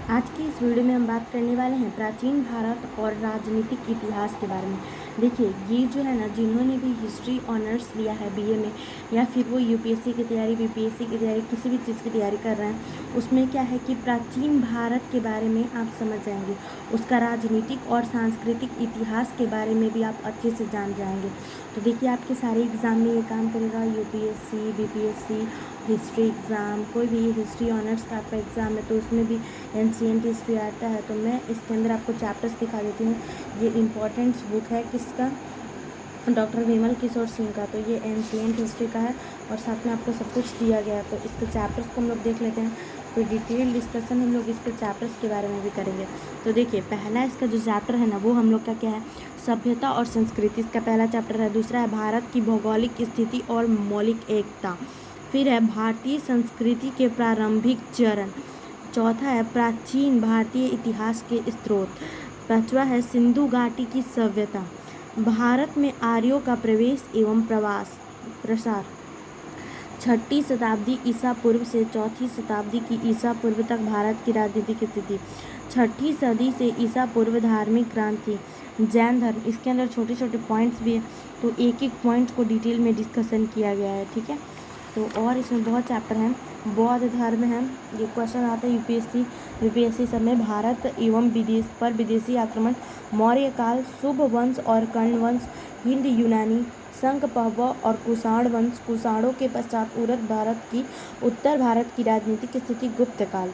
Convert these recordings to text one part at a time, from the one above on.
आज की इस वीडियो में हम बात करने वाले हैं प्राचीन भारत और राजनीतिक इतिहास के बारे में। देखिए, ये जो है ना, जिन्होंने भी हिस्ट्री ऑनर्स लिया है बीए में, या फिर वो यूपीएससी की तैयारी, बीपीएससी की तैयारी, किसी भी चीज़ की तैयारी कर रहे हैं, उसमें क्या है कि प्राचीन भारत के बारे में आप समझ जाएंगे, उसका राजनीतिक और सांस्कृतिक इतिहास के बारे में भी आप अच्छे से जान जाएंगे। तो देखिए, आपके सारे एग्ज़ाम में ये काम करेगा, यूपीएससी, बीपीएससी, हिस्ट्री एग्ज़ाम, कोई भी हिस्ट्री ऑनर्स का आपका एग्ज़ाम है तो उसमें भी एंशिएंट हिस्ट्री आता है। तो मैं इसके अंदर आपको चैप्टर्स दिखा देती हूँ। ये इम्पॉर्टेंट्स बुक है किसका, डॉक्टर विमल किशोर सिंह का। तो ये एंशिएंट हिस्ट्री का है और साथ में आपको सब कुछ दिया गया है। तो इसके चैप्टर्स को हम लोग देख लेते हैं। तो डिटेल डिस्कशन हम लोग इसके चैप्टर्स के बारे में भी करेंगे। तो देखिए, पहला इसका जो चैप्टर है ना, वो हम लोग का क्या है, सभ्यता और संस्कृति, इसका पहला चैप्टर है। दूसरा है भारत की भौगोलिक स्थिति और मौलिक एकता। फिर है भारतीय संस्कृति के प्रारंभिक चरण। चौथा है प्राचीन भारतीय इतिहास के स्रोत। पांचवा है सिंधु घाटी की सभ्यता, भारत में आर्यों का प्रवेश एवं प्रसार। छठी शताब्दी ईसा पूर्व से चौथी शताब्दी की ईसा पूर्व तक भारत की राजनीतिक स्थिति। छठी सदी से ईसा पूर्व धार्मिक क्रांति, जैन धर्म। इसके अंदर छोटे छोटे पॉइंट्स भी है, तो एक एक पॉइंट को डिटेल में डिस्कशन किया गया है, ठीक है। तो और इसमें बहुत चैप्टर हैं। बौद्ध धर्म है, ये क्वेश्चन आता है यूपीएससी सब में। भारत एवं विदेशी आक्रमण, मौर्य काल, शुभ वंश और कर्ण वंश, हिंद यूनानी, संघ पहव और कुषाण वंश, कुषाणों के पश्चात उत्तर भारत की राजनीतिक स्थिति, गुप्त काल,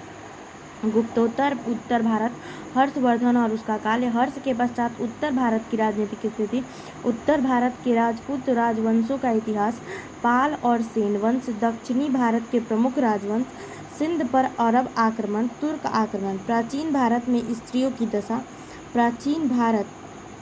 गुप्तोत्तर उत्तर भारत, हर्षवर्धन और उसका काल, हर्ष के पश्चात उत्तर भारत की राजनीतिक स्थिति, उत्तर भारत के राजपूत राजवंशों का इतिहास, पाल और सेन वंश, दक्षिणी भारत के प्रमुख राजवंश, सिंध पर अरब आक्रमण, तुर्क आक्रमण, प्राचीन भारत में स्त्रियों की दशा, प्राचीन भारत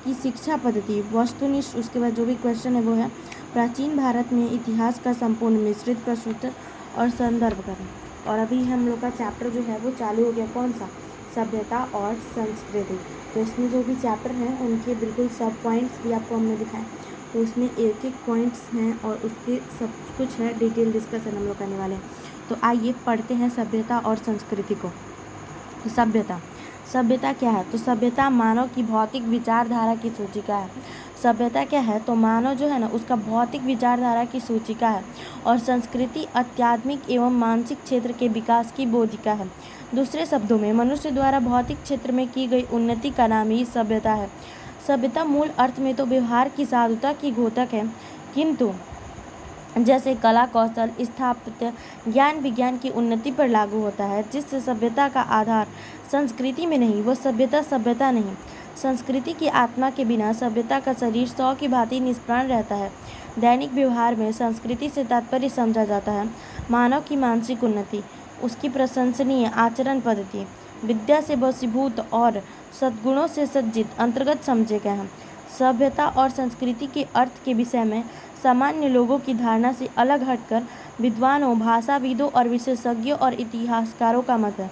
की शिक्षा पद्धति, वस्तुनिष्ठ। उसके बाद जो भी क्वेश्चन है वो है प्राचीन भारत में इतिहास का संपूर्ण मिश्रित प्रस्तुत और संदर्भ करें। और अभी हम लोग का चैप्टर जो है वो चालू हो गया, कौन सा, सभ्यता और संस्कृति। तो इसमें जो भी चैप्टर हैं उनके बिल्कुल सब पॉइंट्स भी आपको हमने दिखाए। तो उसमें एक एक पॉइंट्स हैं और उसके सब कुछ है, डिटेल डिस्कशन हम लोग करने वाले हैं। तो आइए पढ़ते हैं सभ्यता और संस्कृति को। सभ्यता क्या है, तो सभ्यता मानव की भौतिक विचारधारा की सूचिका है। सभ्यता क्या है, तो मानव जो है ना, उसका भौतिक विचारधारा की सूचिका है। और संस्कृति आध्यात्मिक एवं मानसिक क्षेत्र के विकास की बोधिका है। दूसरे शब्दों में, मनुष्य द्वारा भौतिक क्षेत्र में की गई उन्नति का नाम ही सभ्यता है। सभ्यता मूल अर्थ में तो व्यवहार की साधुता की घोतक है, किंतु जैसे कला, कौशल, स्थापत्य, ज्ञान विज्ञान की उन्नति पर लागू होता है। जिस सभ्यता का आधार संस्कृति में नहीं, वो सभ्यता नहीं। संस्कृति की आत्मा के बिना सभ्यता का शरीर सौ की भांति निष्प्राण रहता है। दैनिक व्यवहार में संस्कृति से तात्पर्य समझा जाता है मानव की मानसिक उन्नति, उसकी प्रशंसनीय आचरण पद्धति, विद्या से वशीभूत और सद्गुणों से सज्जित अंतर्गत समझे गए हैं। सभ्यता और संस्कृति के अर्थ के विषय में सामान्य लोगों की धारणा से अलग हटकर विद्वानों, भाषाविदों और विशेषज्ञों और इतिहासकारों का मत है,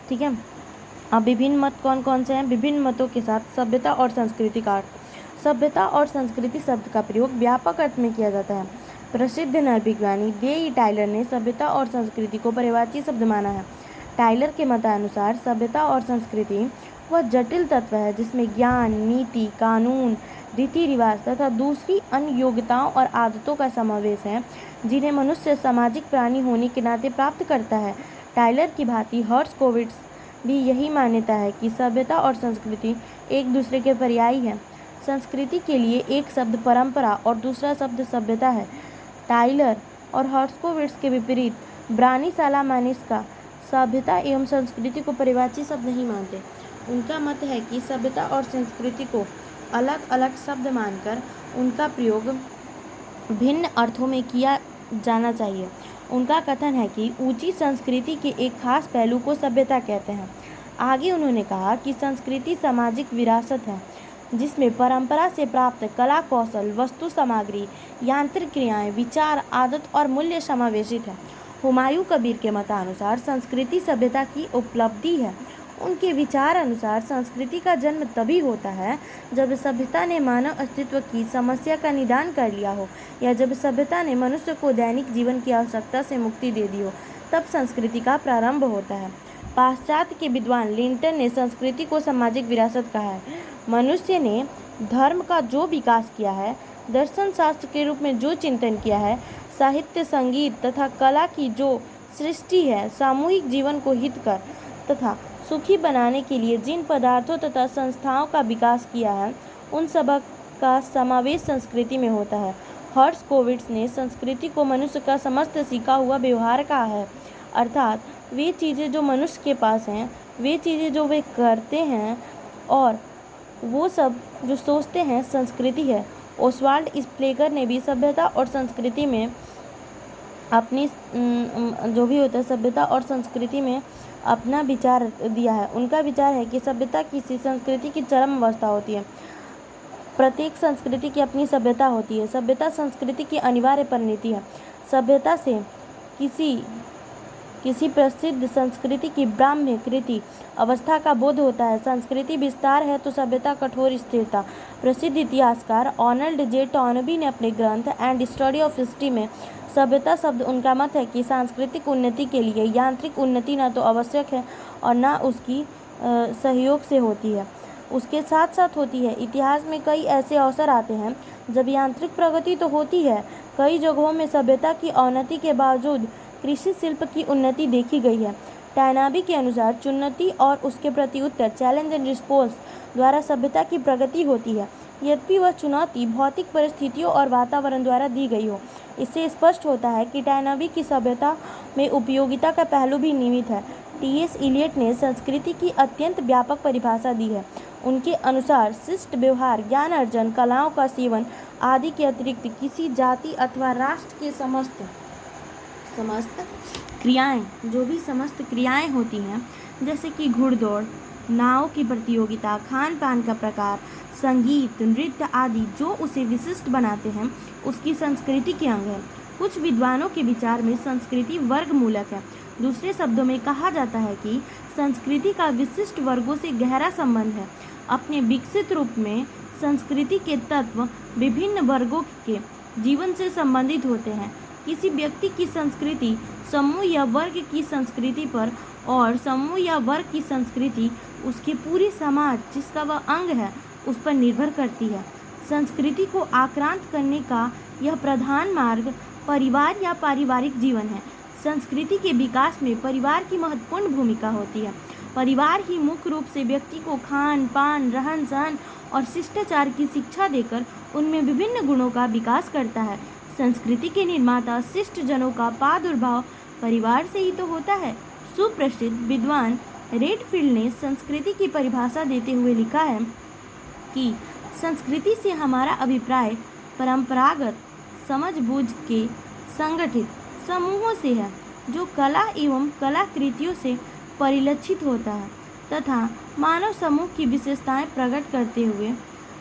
ठीक है। अब विभिन्न मत कौन कौन से हैं, विभिन्न मतों के साथ सभ्यता और संस्कृति का अर्थ। सभ्यता और संस्कृति शब्द का प्रयोग व्यापक अर्थ में किया जाता है। प्रसिद्ध नरविज्ञानी डे टाइलर ने सभ्यता और संस्कृति को पर्यायवाची शब्द माना है। टाइलर के मतानुसार सभ्यता और संस्कृति वह जटिल तत्व है जिसमें ज्ञान, नीति, कानून, रीति रिवाज तथा दूसरी अन्य योग्यताओं और आदतों का समावेश है जिन्हें मनुष्य सामाजिक प्राणी होने के नाते प्राप्त करता है। टाइलर की भांति हर्ट्ज़कोविट्ज़ भी यही मान्यता है कि सभ्यता और संस्कृति एक दूसरे के पर्यायी है। संस्कृति के लिए एक शब्द परंपरा और दूसरा शब्द सभ्यता है। टाइलर और हर्ट्ज़कोविट्ज़ के विपरीत ब्रानिसाला मानिस्का सभ्यता एवं संस्कृति को पर्यायवाची शब्द नहीं मानते। उनका मत है कि सभ्यता और संस्कृति को अलग अलग शब्द मानकर उनका प्रयोग भिन्न अर्थों में किया जाना चाहिए। उनका कथन है कि ऊंची संस्कृति के एक खास पहलू को सभ्यता कहते हैं। आगे उन्होंने कहा कि संस्कृति सामाजिक विरासत है जिसमें परंपरा से प्राप्त कला, कौशल, वस्तु सामग्री, यांत्रिक क्रियाएं, विचार, आदत और मूल्य समावेशित है। हुमायूं कबीर के मतानुसार संस्कृति सभ्यता की उपलब्धि है। उनके विचार अनुसार संस्कृति का जन्म तभी होता है जब सभ्यता ने मानव अस्तित्व की समस्या का निदान कर लिया हो, या जब सभ्यता ने मनुष्य को दैनिक जीवन की आवश्यकता से मुक्ति दे दी हो, तब संस्कृति का प्रारंभ होता है। पाश्चात्य के विद्वान लिंटन ने संस्कृति को सामाजिक विरासत कहा है। मनुष्य ने धर्म का जो विकास किया है, दर्शन शास्त्र के रूप में जो चिंतन किया है, साहित्य, संगीत तथा कला की जो सृष्टि है, सामूहिक जीवन को हितकर तथा सुखी बनाने के लिए जिन पदार्थों तथा संस्थाओं का विकास किया है, उन सब का समावेश संस्कृति में होता है। हर्ट्ज़कोविट्ज़ ने संस्कृति को मनुष्य का समस्त सीखा हुआ व्यवहार कहा है, अर्थात वे चीज़ें जो मनुष्य के पास हैं, वे चीज़ें जो वे करते हैं और वो सब जो सोचते हैं, संस्कृति है। ओसवाल्ड स्प्लेकर ने भी सभ्यता और संस्कृति में अपनी जो भी होता है सभ्यता और संस्कृति में अपना विचार दिया है। उनका विचार है कि सभ्यता किसी संस्कृति की चरम अवस्था होती है। प्रत्येक संस्कृति की अपनी सभ्यता होती है। सभ्यता संस्कृति की अनिवार्य परिणति है। सभ्यता से किसी प्रसिद्ध संस्कृति की ब्राह्मकृति अवस्था का बोध होता है। संस्कृति विस्तार है तो सभ्यता कठोर स्थिरता। प्रसिद्ध इतिहासकार आर्नल्ड जे टॉनबी ने अपने ग्रंथ एंड स्टडी ऑफ हिस्ट्री में सभ्यता शब्द उनका मत है कि सांस्कृतिक उन्नति के लिए यांत्रिक उन्नति न तो आवश्यक है और न उसकी सहयोग से होती है, उसके साथ साथ होती है। इतिहास में कई ऐसे अवसर आते हैं जब यांत्रिक प्रगति तो होती है। कई जगहों में सभ्यता की अवनति के बावजूद कृषि शिल्प की उन्नति देखी गई है। टैनाबी के अनुसार चुनौती और उसके प्रति उत्तर चैलेंज एंड रिस्पॉन्स द्वारा सभ्यता की प्रगति होती है, यद्यपि वह चुनौती भौतिक परिस्थितियों और वातावरण द्वारा दी गई हो। इससे स्पष्ट होता है कि टैनाबी की सभ्यता में उपयोगिता का पहलू भी निहित है। टी.एस. इलियट ने संस्कृति की अत्यंत व्यापक परिभाषा दी है। उनके अनुसार शिष्ट व्यवहार, ज्ञान अर्जन, कलाओं का सेवन आदि के अतिरिक्त किसी जाति अथवा राष्ट्र के समस्त क्रियाएं, जो भी समस्त क्रियाएं होती हैं, जैसे कि घुड़दौड़, नाव की प्रतियोगिता, खान पान का प्रकार, संगीत, नृत्य आदि जो उसे विशिष्ट बनाते हैं, उसकी संस्कृति के अंग है। कुछ विद्वानों के विचार में संस्कृति वर्गमूलक है। दूसरे शब्दों में कहा जाता है कि संस्कृति का विशिष्ट वर्गों से गहरा संबंध है। अपने विकसित रूप में संस्कृति के तत्व विभिन्न वर्गों के जीवन से संबंधित होते हैं। किसी व्यक्ति की संस्कृति समूह या वर्ग की संस्कृति पर और समूह या वर्ग की संस्कृति उसके पूरे समाज जिसका वह अंग है उस पर निर्भर करती है। संस्कृति को आक्रांत करने का यह प्रधान मार्ग परिवार या पारिवारिक जीवन है। संस्कृति के विकास में परिवार की महत्वपूर्ण भूमिका होती है। परिवार ही मुख्य रूप से व्यक्ति को खान पान, रहन सहन और शिष्टाचार की शिक्षा देकर उनमें विभिन्न गुणों का विकास करता है। संस्कृति के निर्माता शिष्ट जनों का प्रादुर्भाव परिवार से ही तो होता है। सुप्रसिद्ध विद्वान रेडफील्ड ने संस्कृति की परिभाषा देते हुए लिखा है कि संस्कृति से हमारा अभिप्राय परंपरागत समझबूझ के संगठित समूहों से है, जो कला एवं कलाकृतियों से परिलक्षित होता है तथा मानव समूह की विशेषताएं प्रकट करते हुए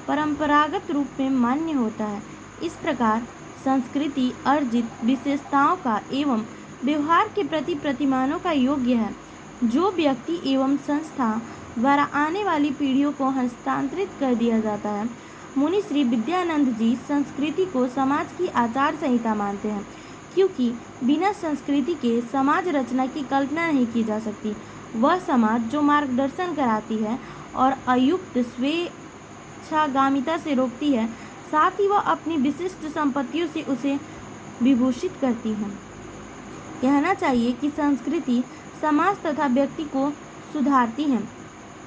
परंपरागत रूप में मान्य होता है। इस प्रकार संस्कृति अर्जित विशेषताओं का एवं व्यवहार के प्रति प्रतिमानों का योग्य है, जो व्यक्ति एवं संस्था द्वारा आने वाली पीढ़ियों को हस्तांतरित कर दिया जाता है। मुनि श्री विद्यानंद जी संस्कृति को समाज की आचार संहिता मानते हैं, क्योंकि बिना संस्कृति के समाज रचना की कल्पना नहीं की जा सकती। वह समाज जो मार्गदर्शन कराती है और अयुक्त स्वेच्छागामिता से रोकती है, साथ ही वह अपनी विशिष्ट संपत्तियों से उसे विभूषित करती है। कहना चाहिए कि संस्कृति समाज तथा व्यक्ति को सुधारती है,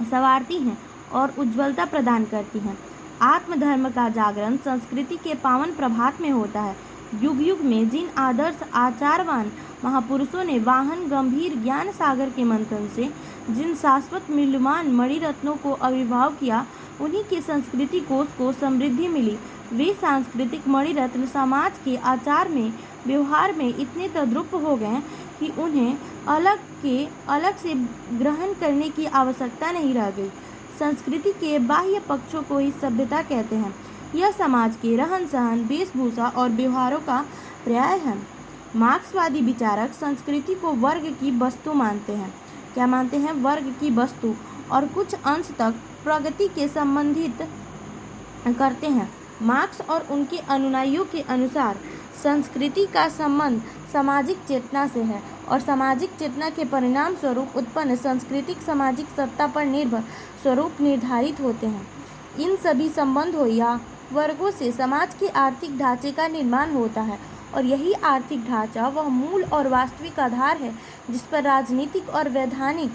संवारती है और उज्ज्वलता प्रदान करती है। आत्मधर्म का जागरण संस्कृति के पावन प्रभात में होता है। युग युग में जिन आदर्श आचारवान महापुरुषों ने वाहन गंभीर ज्ञान सागर के मंथन से जिन शाश्वत मूल्यवान मणिरत्नों को आविर्भाव किया, उन्हीं के संस्कृति कोश को समृद्धि मिली। वे सांस्कृतिक मणिरत्न समाज के आचार में व्यवहार में इतने तद्रुप हो गए कि उन्हें अलग से ग्रहण करने की आवश्यकता नहीं रह गई। संस्कृति के बाह्य पक्षों को ही सभ्यता कहते हैं। यह समाज के रहन सहन, वेशभूषा और व्यवहारों का पर्याय है। मार्क्सवादी विचारक संस्कृति को वर्ग की वस्तु मानते हैं। क्या मानते हैं? वर्ग की वस्तु और कुछ अंश तक प्रगति के संबंधित करते हैं। मार्क्स और उनके अनुयायियों के अनुसार संस्कृति का संबंध सामाजिक चेतना से है और सामाजिक चेतना के परिणाम स्वरूप उत्पन्न सांस्कृतिक सामाजिक सत्ता पर निर्भर स्वरूप निर्धारित होते हैं। इन सभी संबंधों या वर्गों से समाज के आर्थिक ढांचे का निर्माण होता है और यही आर्थिक ढांचा वह मूल और वास्तविक आधार है जिस पर राजनीतिक और वैधानिक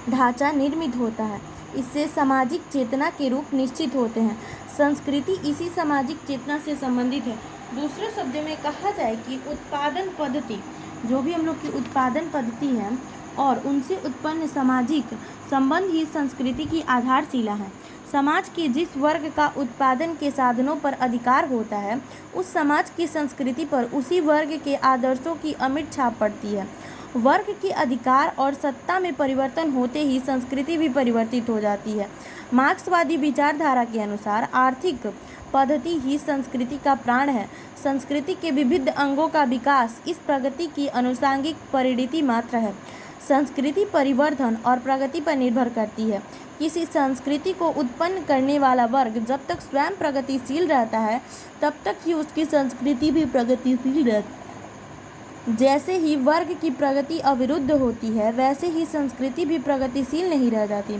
ढांचा निर्मित होता है। इससे सामाजिक चेतना के रूप निश्चित होते हैं। संस्कृति इसी सामाजिक चेतना से संबंधित है। दूसरे शब्दों में कहा जाए कि उत्पादन पद्धति, जो भी हम लोग की उत्पादन पद्धति है और उनसे उत्पन्न सामाजिक संबंध ही संस्कृति की आधारशिला है। समाज के जिस वर्ग का उत्पादन के साधनों पर अधिकार होता है, उस समाज की संस्कृति पर उसी वर्ग के आदर्शों की अमिट छाप पड़ती है। वर्ग के अधिकार और सत्ता में परिवर्तन होते ही संस्कृति भी परिवर्तित हो जाती है। मार्क्सवादी विचारधारा के अनुसार आर्थिक पद्धति ही संस्कृति का प्राण है। संस्कृति के विविध अंगों का विकास इस प्रगति की अनुषंगिक परिणति मात्र है। संस्कृति परिवर्धन और प्रगति पर निर्भर करती है। किसी संस्कृति को उत्पन्न करने वाला वर्ग जब तक स्वयं प्रगतिशील रहता है, तब तक ही उसकी संस्कृति भी प्रगतिशील रहती है। जैसे ही वर्ग की प्रगति अविरुद्ध होती है, वैसे ही संस्कृति भी प्रगतिशील नहीं रह जाती,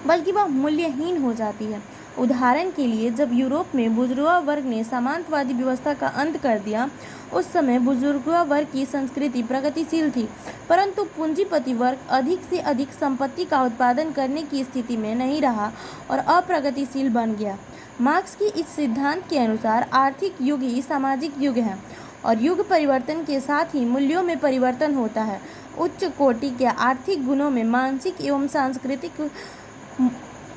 बल्कि वह मूल्यहीन हो जाती है। उदाहरण के लिए, जब यूरोप में बुर्जुआ वर्ग ने सामंतवादी व्यवस्था का अंत कर दिया, उस समय बुर्जुआ वर्ग की संस्कृति प्रगतिशील थी, परंतु पूंजीपति वर्ग अधिक से अधिक संपत्ति का उत्पादन करने की स्थिति में नहीं रहा और अप्रगतिशील बन गया। मार्क्स की इस सिद्धांत के अनुसार आर्थिक युग ही सामाजिक युग है और युग परिवर्तन के साथ ही मूल्यों में परिवर्तन होता है। उच्च कोटि के आर्थिक गुणों में मानसिक एवं सांस्कृतिक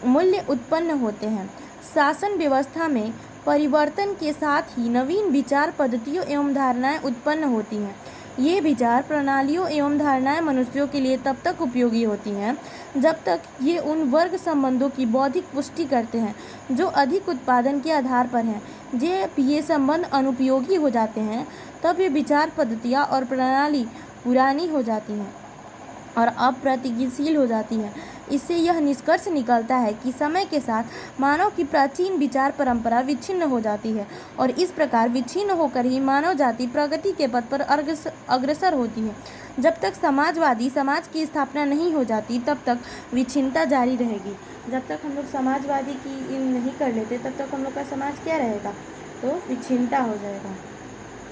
मूल्य उत्पन्न होते हैं। शासन व्यवस्था में परिवर्तन के साथ ही नवीन विचार पद्धतियों एवं धारणाएं उत्पन्न होती हैं। ये विचार प्रणालियों एवं धारणाएं मनुष्यों के लिए तब तक उपयोगी होती हैं जब तक ये उन वर्ग संबंधों की बौद्धिक पुष्टि करते हैं जो अधिक उत्पादन के आधार पर हैं। जब ये संबंध अनुपयोगी हो जाते हैं, तब ये विचार पद्धतियाँ और प्रणाली पुरानी हो जाती हैं और अप्रगतिशील हो जाती है। इससे यह निष्कर्ष निकलता है कि समय के साथ मानव की प्राचीन विचार परंपरा विच्छिन्न हो जाती है और इस प्रकार विच्छिन्न होकर ही मानव जाति प्रगति के पथ पर अग्रसर होती है। जब तक समाजवादी समाज की स्थापना नहीं हो जाती, तब तक विच्छिन्नता जारी रहेगी। जब तक हम लोग समाजवादी की नहीं कर लेते, तब तक हम लोग का समाज क्या रहेगा? तो विच्छिन्नता हो जाएगा।